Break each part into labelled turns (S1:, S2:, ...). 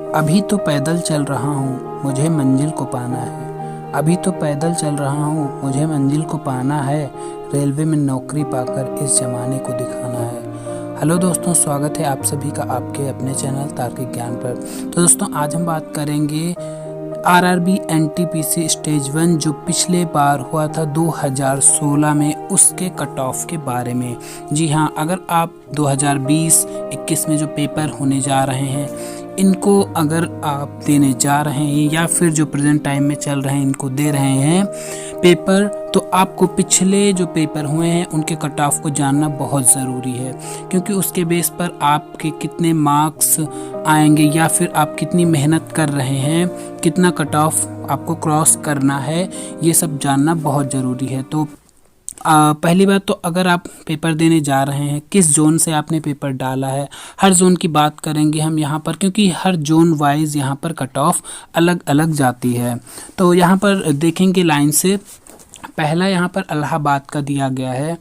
S1: अभी तो पैदल चल रहा हूँ, मुझे मंजिल को पाना है। अभी तो पैदल चल रहा हूँ, मुझे मंजिल को पाना है। रेलवे में नौकरी पाकर इस जमाने को दिखाना है। हेलो दोस्तों, स्वागत है आप सभी का आपके अपने चैनल तार्किक ज्ञान पर। तो दोस्तों, आज हम बात करेंगे आरआरबी एनटीपीसी स्टेज 1 जो पिछले बार हुआ था 2016 में, उसके कट ऑफ के बारे में। जी हाँ, अगर आप 2020-21 में जो पेपर होने जा रहे हैं इनको अगर आप देने जा रहे हैं या फिर जो प्रेजेंट टाइम में चल रहे हैं इनको दे रहे हैं पेपर, तो आपको पिछले जो पेपर हुए हैं उनके कट ऑफ को जानना बहुत ज़रूरी है, क्योंकि उसके बेस पर आपके कितने मार्क्स आएंगे या फिर आप कितनी मेहनत कर रहे हैं, कितना कट ऑफ आपको क्रॉस करना है, ये सब जानना बहुत ज़रूरी है। तो पहली बात तो अगर आप पेपर देने जा रहे हैं, किस जोन से आपने पेपर डाला है, हर जोन की बात करेंगे हम यहाँ पर, क्योंकि हर जोन वाइज यहाँ पर कट ऑफ अलग अलग जाती है। तो यहाँ पर देखेंगे लाइन से, पहला यहाँ पर इलाहाबाद का दिया गया है।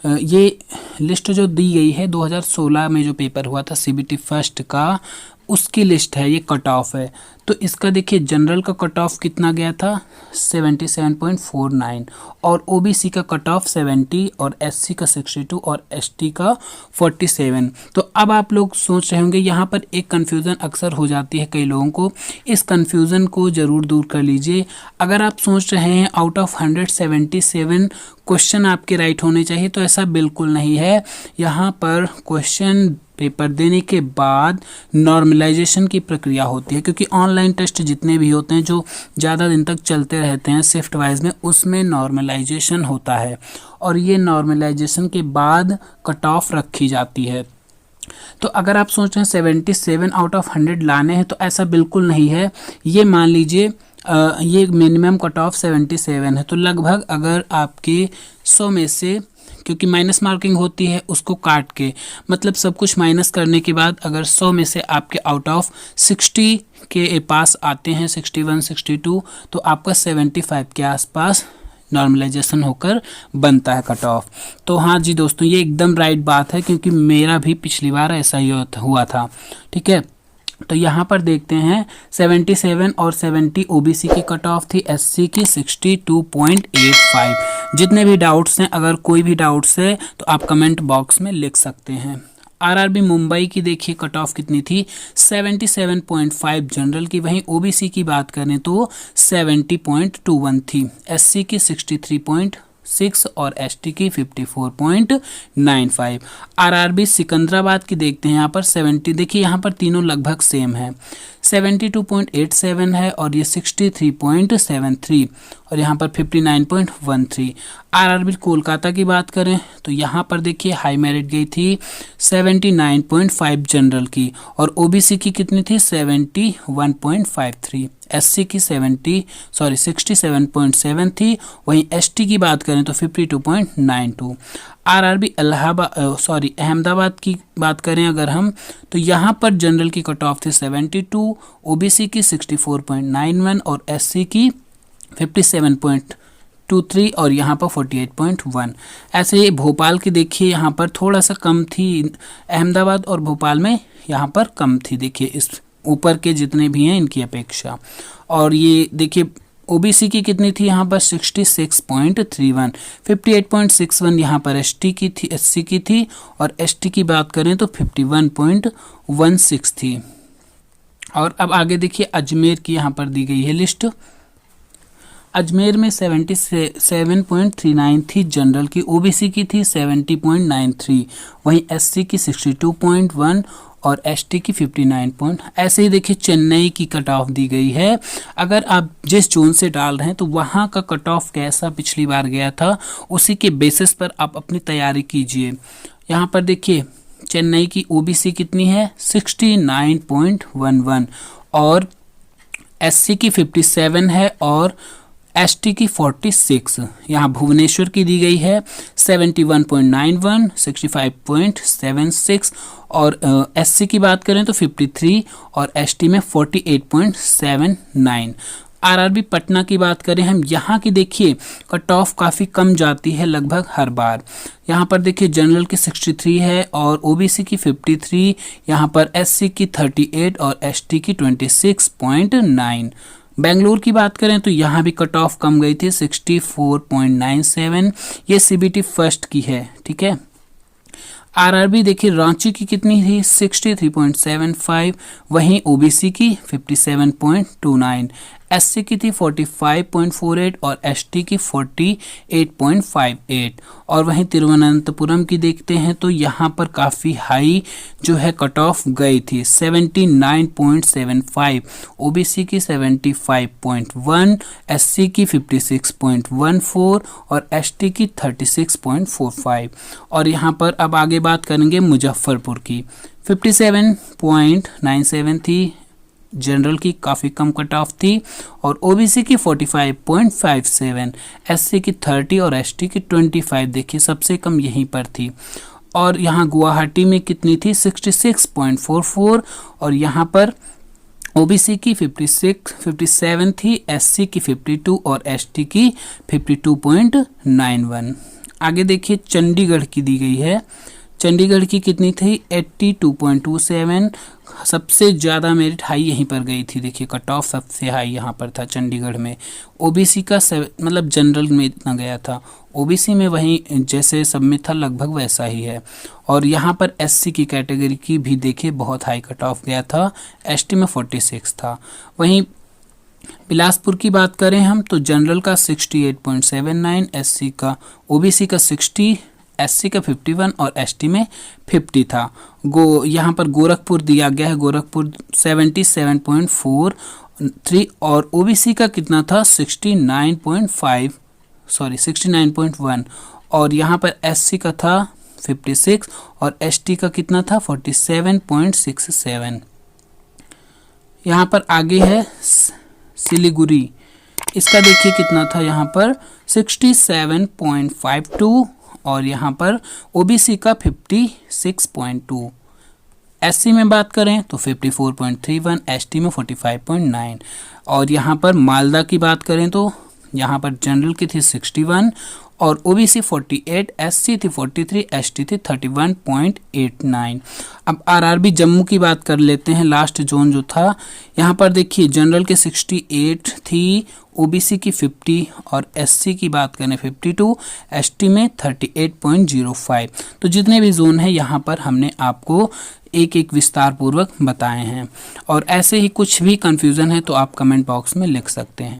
S1: ये लिस्ट जो दी गई है 2016 में जो पेपर हुआ था सीबीटी फर्स्ट का, उसकी लिस्ट है, ये कट ऑफ है। तो इसका देखिए जनरल का कट ऑफ कितना गया था 77.49 और ओबीसी का कट ऑफ 70 और एससी का 62 और एसटी का 47। तो अब आप लोग सोच रहे होंगे, यहाँ पर एक कन्फ्यूज़न अक्सर हो जाती है कई लोगों को, इस कन्फ्यूज़न को ज़रूर दूर कर लीजिए। अगर आप सोच रहे हैं आउट ऑफ 177 क्वेश्चन आपके राइट होने चाहिए, तो ऐसा बिल्कुल नहीं है। यहाँ पर क्वेश्चन पेपर देने के बाद नॉर्मलाइजेशन की प्रक्रिया होती है, क्योंकि ऑनलाइन टेस्ट जितने भी होते हैं जो ज़्यादा दिन तक चलते रहते हैं शिफ्ट वाइज में, उसमें नॉर्मलाइजेशन होता है और ये नॉर्मलाइजेशन के बाद कट ऑफ रखी जाती है। तो अगर आप सोच रहे हैं 77 आउट ऑफ 100 लाने हैं, तो ऐसा बिल्कुल नहीं है। ये मान लीजिए ये मिनिमम कट ऑफ 77 है, तो लगभग अगर आपके 100 में से, क्योंकि माइनस मार्किंग होती है उसको काट के, मतलब सब कुछ माइनस करने के बाद अगर 100 में से आपके आउट ऑफ 60 के पास आते हैं, 61 62, तो आपका 75 के आसपास नॉर्मलाइजेशन होकर बनता है कट ऑफ। तो हाँ जी दोस्तों, ये एकदम राइट बात है, क्योंकि मेरा भी पिछली बार ऐसा ही हुआ था। ठीक है, तो यहाँ पर देखते हैं 77 और 70 ओबीसी की कट ऑफ थी, एससी की 62.85। जितने भी डाउट्स हैं, अगर कोई भी डाउट्स है तो आप कमेंट बॉक्स में लिख सकते हैं। आरआरबी मुंबई की देखिए कट ऑफ कितनी थी 77.5 जनरल की, वहीं ओबीसी की बात करें तो 70.21 थी, एससी की 63.6 और एसटी की 54.95। आरआरबी सिकंदराबाद की देखते हैं, यहाँ पर 70, देखिए यहाँ पर तीनों लगभग सेम है, 72.87 है और ये 63.73 और यहाँ पर 59.13। आरआरबी कोलकाता की बात करें तो यहाँ पर देखिए हाई मेरिट गई थी 79.5 जनरल की और ओबीसी की कितनी थी 71.53, एससी की 67.7 थी, वहीं एसटी की बात करें तो 52.92। आरआरबी अहमदाबाद की बात करें अगर हम, तो यहाँ पर जनरल की कट ऑफ थी 72, ओबीसी की 64.91 और एससी की 57.23 और यहाँ पर 48.1। ऐसे ही भोपाल की देखिए यहाँ पर थोड़ा सा कम थी, अहमदाबाद और भोपाल में यहाँ पर कम थी, देखिए इस ऊपर के जितने भी हैं इनकी अपेक्षा। और ये देखिए ओबीसी की कितनी थी यहाँ पर 66.31, 58.61 यहाँ पर एसटी की थी, एससी की थी, और एसटी की बात करें तो 51.16 थी। और अब आगे देखिए अजमेर की यहाँ पर दी गई है लिस्ट। अजमेर में 77.39 थी जनरल की, ओबीसी की थी 70.93, वहीं एससी की 62.1 और एसटी की 59 ऐसे ही देखिए चेन्नई की कट ऑफ दी गई है। अगर आप जिस जोन से डाल रहे हैं तो वहाँ का कट ऑफ कैसा पिछली बार गया था, उसी के बेसिस पर आप अपनी तैयारी कीजिए। यहाँ पर देखिए चेन्नई की ओबीसी कितनी है 69.11 और एससी की 57 है और एसटी की 46। यहाँ भुवनेश्वर की दी गई है 71.91, 65.76 और एससी की बात करें तो 53 और एसटी में 48.79। आरआरबी पटना की बात करें हम, यहाँ की देखिए कट ऑफ काफ़ी कम जाती है लगभग हर बार। यहाँ पर देखिए जनरल की 63 है और ओबीसी की 53, यहाँ पर एससी की 38 और एसटी की 26.9। बेंगलुरु की बात करें तो यहाँ भी कट ऑफ कम गई थी 64.97, ये सीबीटी फर्स्ट की है, ठीक है। आरआरबी देखिए रांची की कितनी थी 63.75, वहीं ओबीसी की 57.29, एससी की थी 45.48 और एसटी की 48.58। और वहीं तिरुवनंतपुरम की देखते हैं तो यहाँ पर काफ़ी हाई जो है कट ऑफ गई थी 79.75, ओबीसी की 75.1, एससी की 56.14 और एसटी की 36.45। और यहाँ पर अब आगे बात करेंगे मुजफ्फरपुर की, 57.97 थी, जनरल की काफ़ी कम कट ऑफ थी, और ओबीसी की 45.57, एससी की 30 और एसटी की 25, देखिए सबसे कम यहीं पर थी। और यहाँ गुवाहाटी में कितनी थी 66.44, और यहाँ पर ओबीसी की 57 थी, एससी की 52 और एसटी की 52.91। आगे देखिए चंडीगढ़ की दी गई है, चंडीगढ़ की कितनी थी 82.27, सबसे ज़्यादा मेरिट हाई यहीं पर गई थी, देखिए कट ऑफ सबसे हाई यहाँ पर था चंडीगढ़ में। ओबीसी का मतलब जनरल में इतना गया था, ओबीसी में वहीं जैसे सब में था लगभग वैसा ही है। और यहाँ पर एससी की कैटेगरी की भी देखिए बहुत हाई कट ऑफ गया था, एसटी में 46 था। वहीं बिलासपुर की बात करें हम तो जनरल का 68.79, एससी का ओबीसी का 60, एससी का 51 और एसटी में 50 था। यहाँ पर गोरखपुर दिया गया है, गोरखपुर 77.43 और ओबीसी का कितना था 69.1 और यहाँ पर एससी का था 56 और एसटी का कितना था 47.67। यहाँ पर आगे है सिलीगुड़ी, इसका देखिए कितना था यहाँ पर 67.52 और यहाँ पर ओबीसी का 56.2। एससी में बात करें तो 54.31, एसटी में 45.9। और यहाँ पर मालदा की बात करें तो यहाँ पर जनरल की थी 61 और ओबीसी 48, एससी थी 43, एसटी थी 31.89। अब आरआरबी जम्मू की बात कर लेते हैं, लास्ट जोन जो था यहाँ पर देखिए जनरल के 68 थी, ओबीसी की 50 और एससी की बात करें 52, एसटी में 38.05। तो जितने भी जोन हैं यहाँ पर हमने आपको एक एक विस्तार पूर्वक बताए हैं। और ऐसे ही कुछ भी कन्फ्यूज़न है तो आप कमेंट बॉक्स में लिख सकते हैं।